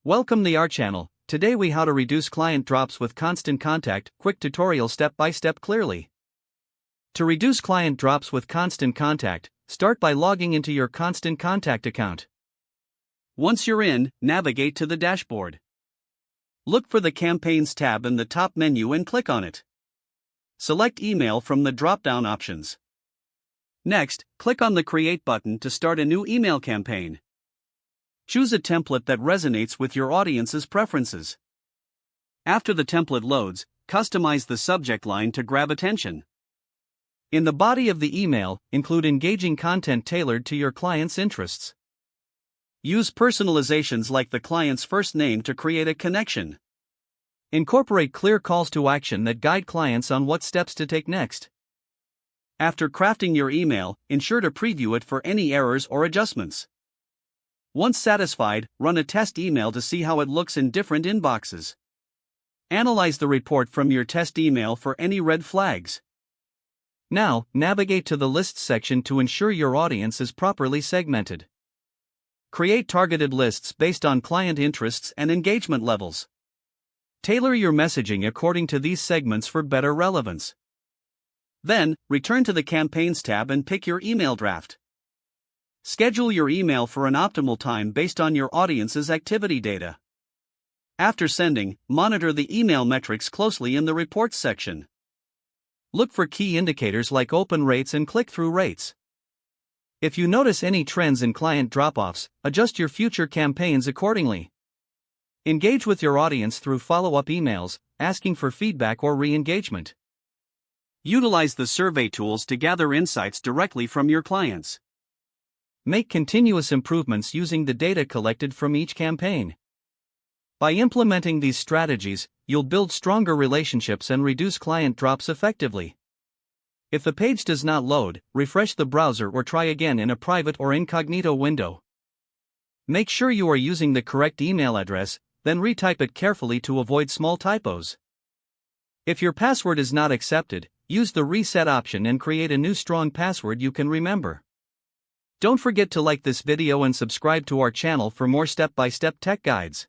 Welcome to our channel. Today we how to reduce client drops with Constant Contact, quick tutorial step by step clearly. To reduce client drops with Constant Contact, start by logging into your Constant Contact account. Once you're in, navigate to the dashboard. Look for the Campaigns tab in the top menu and click on it. Select Email from the drop-down options. Next, click on the Create button to start a new email campaign. Choose a template that resonates with your audience's preferences. After the template loads, customize the subject line to grab attention. In the body of the email, include engaging content tailored to your client's interests. Use personalizations like the client's first name to create a connection. Incorporate clear calls to action that guide clients on what steps to take next. After crafting your email, ensure to preview it for any errors or adjustments. Once satisfied, run a test email to see how it looks in different inboxes. Analyze the report from your test email for any red flags. Now, navigate to the Lists section to ensure your audience is properly segmented. Create targeted lists based on client interests and engagement levels. Tailor your messaging according to these segments for better relevance. Then, return to the Campaigns tab and pick your email draft. Schedule your email for an optimal time based on your audience's activity data. After sending, monitor the email metrics closely in the Reports section. Look for key indicators like open rates and click-through rates. If you notice any trends in client drop-offs, adjust your future campaigns accordingly. Engage with your audience through follow-up emails, asking for feedback or re-engagement. Utilize the survey tools to gather insights directly from your clients. Make continuous improvements using the data collected from each campaign. By implementing these strategies, you'll build stronger relationships and reduce client drops effectively. If the page does not load, refresh the browser or try again in a private or incognito window. Make sure you are using the correct email address, then retype it carefully to avoid small typos. If your password is not accepted, use the reset option and create a new strong password you can remember. Don't forget to like this video and subscribe to our channel for more step-by-step tech guides.